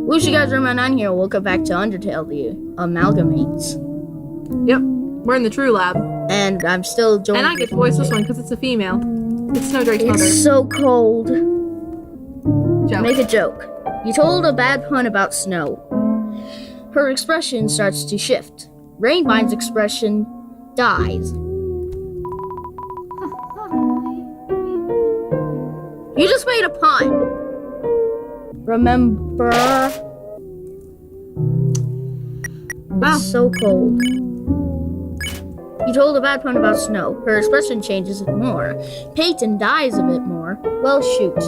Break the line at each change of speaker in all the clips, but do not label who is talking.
Wish you guys remain on here. We'll go back to Undertale, the amalgamates.
Yep, we're in the True Lab.
And I'm still joining.
And I get to voice this one because it's a female. It's Snowdrake's mother.
It's so cold.
Joke.
Make a joke. You told a bad pun about snow. Her expression starts to shift. Rainbine's expression dies. You just made a pun. Remember?
Wow.
It's so cold. You told a bad pun about snow. Her expression changes more. Peyton dies a bit more. Well, shoot.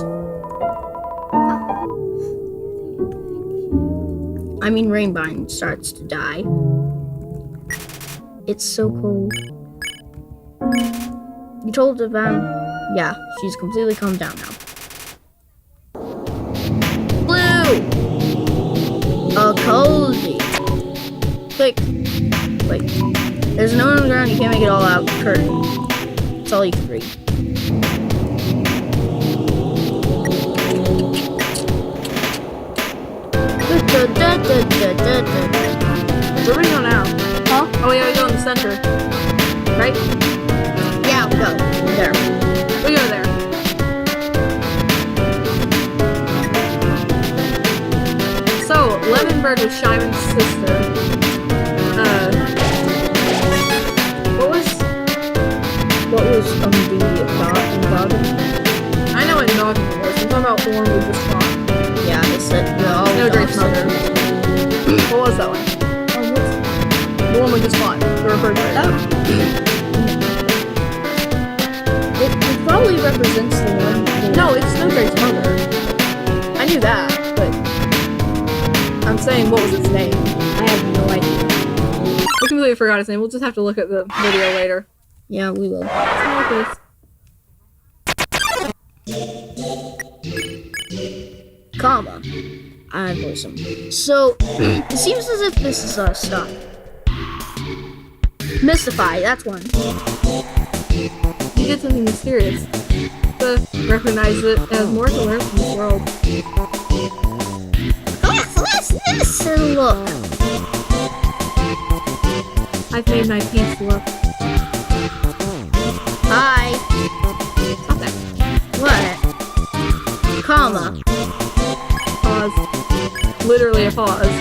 I mean, Rainbine starts to die. It's so cold. You told the van. Yeah, she's completely calmed down now. Blue! Cozy. Quick. Wait. There's no one on the ground, you can't make it all out. Curtain. That's all you can read.
Where are we going now?
Huh?
Oh, yeah, we go in the center. Right?
Yeah, we go. There.
We go there. So, Lemonbird was Shyman's sister.
What was the dog?
I know what dog was. I'm talking about the one we just fought.
Yeah, they said
Snowdrake's mother. What was that one? The one we just fought. The refrigerator.
It probably represents the one.
No, it's Snowdrake's mother. I knew that, but I'm saying what was its name.
I have no idea.
I completely forgot its name. We'll just have to look at the video later.
Yeah, we will. Comma. I voice him. So, it seems as if this is stuck. Mystify, that's one.
You did something mysterious. But recognize it as more to learn from this world.
What's this? And look.
I've made my peace look.
Hi.
Stop that.
What? Comma.
Pause. Literally a pause.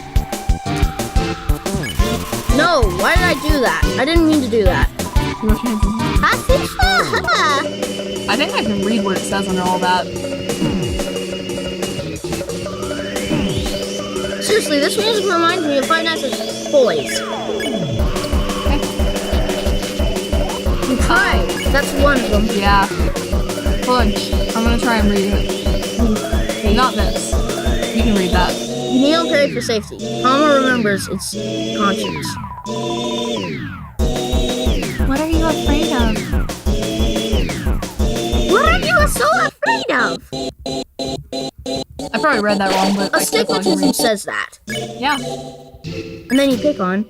No, why did I do that? I didn't mean to do that.
You wash your hands. I think I can read what it says under all that.
Seriously, this music reminds me of Five Nights at Boys. Hi, that's one of them.
Yeah. Hold on. I'm gonna try and read it. Not this. You can read that.
You kneel and pray for safety. Comma remembers its conscience.
What are you afraid of?
What are you so afraid of?
I probably read that wrong, but
Astigmatism says that.
Yeah.
And then you pick on.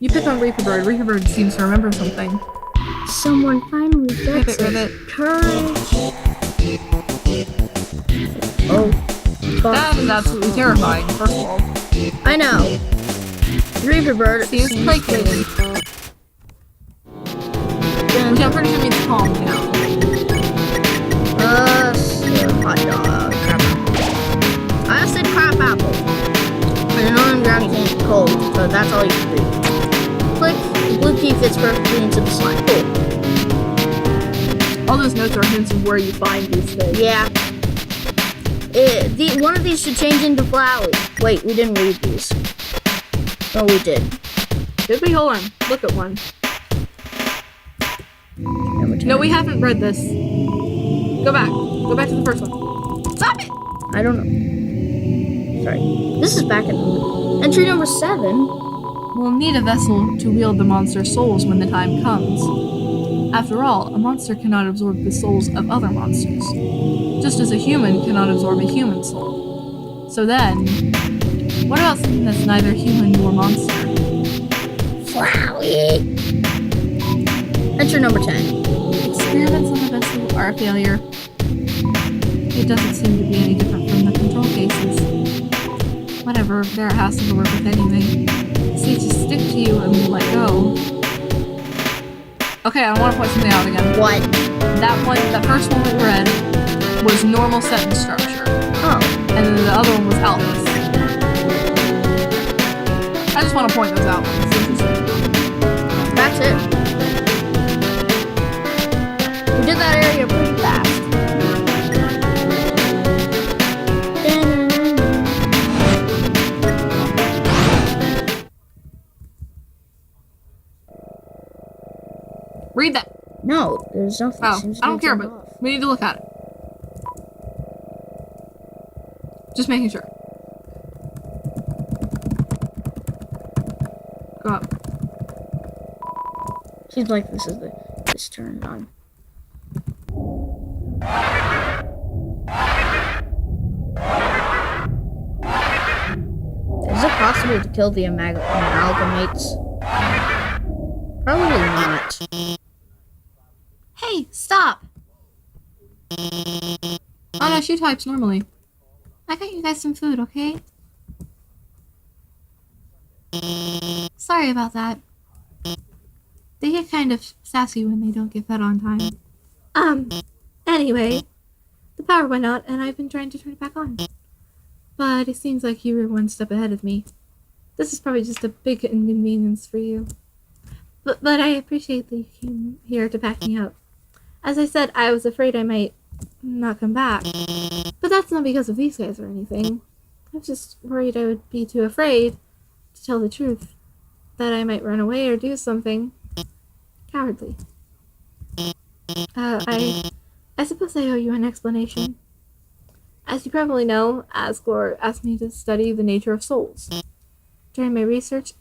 You pick on Reaper Bird. Reaper Bird seems to remember something.
Someone finally gets
Ribbit,
it.
ribbit.
Courage. Oh. Fuck.
That is absolutely terrifying, first of all.
I know. Reaper Bird
Seems placated. Which I'm pretty sure means calm now.
Hot dog. Crap. I said crap apple. And an on ground you can't cold, so that's all you can do. Click, the blue key fits perfectly into the slide. Cool.
All those notes are hints of where you find these things.
Yeah. One of these should change into Flowey. Wait, we didn't read these. Oh, we did.
Did we? Hold on. Look at one. No, we haven't read this. Go back. Go back to the first one. Stop it!
I don't know. Sorry. This is back in entry number 7.
We'll need a vessel to wield the monster's souls when the time comes. After all, a monster cannot absorb the souls of other monsters, just as a human cannot absorb a human soul. So then, what about something that's neither human nor monster?
Flowey. Entry number 10.
Experiments on the vessel are a failure. It doesn't seem to be any different from the exceptional cases. Whatever, there has to work with anything. See, to stick to you and let go. Okay, I want to point something out again.
What?
That first one we read was normal sentence structure.
Oh.
And then the other one was alphas. I just want to point those out. It's interesting.
That's it. We did that area pretty fast.
Read that.
No, there's nothing.
Oh,
Seems to
I don't
be
care,
turned
but
off.
we need to look at it. Just making sure. Go up.
Seems like this is this turned on. Is it possible to kill the amalgamates? Probably not.
Hey, stop! Oh no, she types normally. I got you guys some food, okay? Sorry about that. They get kind of sassy when they don't get fed on time. Anyway, the power went out and I've been trying to turn it back on. But it seems like you were one step ahead of me. This is probably just a big inconvenience for you. But I appreciate that you came here to pack me up. As I said, I was afraid I might not come back. But that's not because of these guys or anything. I was just worried I would be too afraid to tell the truth. That I might run away or do something cowardly. I suppose I owe you an explanation. As you probably know, Asgore asked me to study the nature of souls. During my research,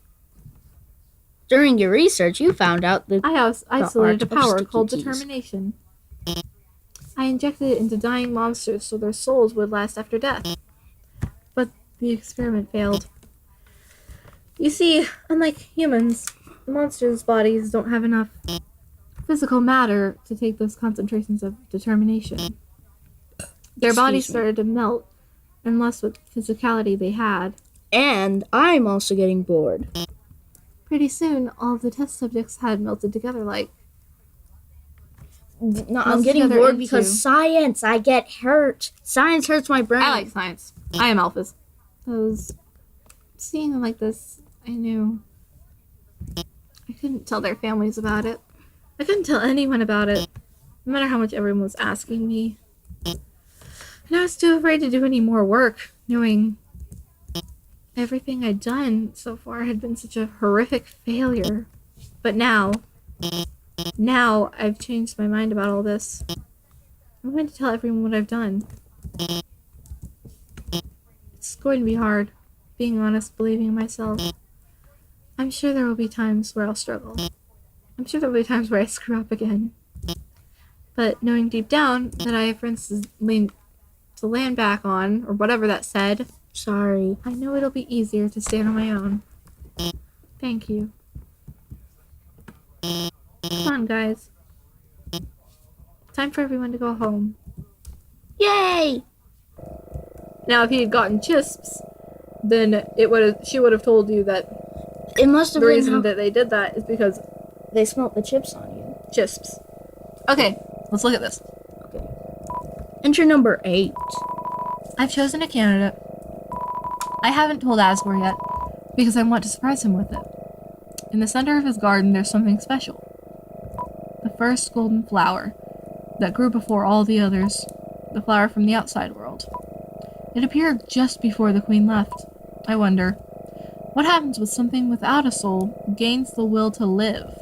During your research, you found out that
I isolated a
art of
power
sticky
called
keys.
determination. I injected it into dying monsters so their souls would last after death. But the experiment failed. You see, unlike humans, monsters' bodies don't have enough physical matter to take those concentrations of determination. Their bodies
Excuse me.
started to melt and lost what physicality they had.
And I'm also getting bored.
Pretty soon, all of the test subjects had melted together like...
No, I'm
Melted
getting
together
bored
into-
because science. I get hurt. Science hurts my brain.
I like science. I am alphas. Seeing them like this, I knew. I couldn't tell their families about it. I couldn't tell anyone about it, no matter how much everyone was asking me. And I was too afraid to do any more work, knowing everything I'd done so far had been such a horrific failure. But now I've changed my mind about all this. I'm going to tell everyone what I've done. It's going to be hard, being honest, believing in myself. I'm sure there will be times where I'll struggle. I'm sure there will be times where I screw up again. But knowing deep down that I have friends to land back on, or whatever that said,
Sorry.
I know it'll be easier to stand on my own. Thank you. Come on, guys. Time for everyone to go home.
Yay!
Now, if he had gotten chisps, then she would have told you that
It must have
the
been
reason
how
that they did that is because
they smelt the chips on you.
chisps. Okay, let's look at this.
Okay. Enter number 8.
I've chosen a candidate. I haven't told Asgore yet, because I want to surprise him with it. In the center of his garden, there's something special. The first golden flower that grew before all the others, the flower from the outside world. It appeared just before the queen left. I wonder, what happens when something without a soul gains the will to live?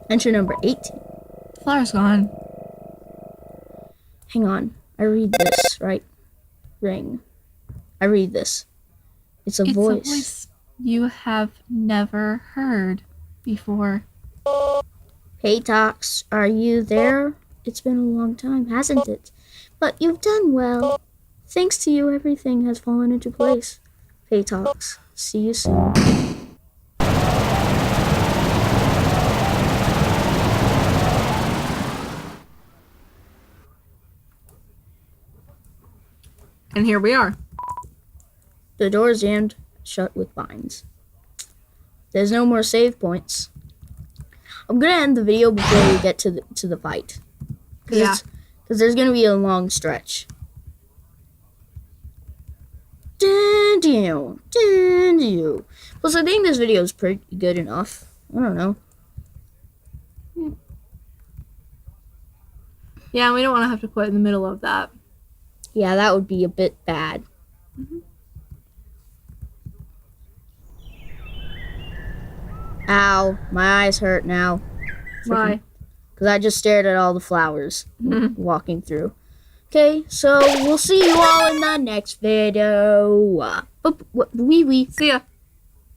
Enter number 18.
The flower's gone.
Hang on. I read this, right? Ring. I read this. It's a
It's
voice.
a voice you have never heard before.
Hey, Tox, are you there? It's been a long time, hasn't it? But you've done well. Thanks to you, everything has fallen into place. Hey, Tox, see you soon.
And here we are.
The door is jammed shut with binds. There's no more save points. I'm gonna end the video before we get to the fight.
Yeah.
Because there's gonna be a long stretch. Plus, I think this video is pretty good enough. I don't know.
Yeah, we don't want to have to quit in the middle of that.
Yeah, that would be a bit bad. Ow, my eyes hurt now.
Why?
Because I just stared at all the flowers walking through. Okay, so we'll see you all in the next video.
See ya.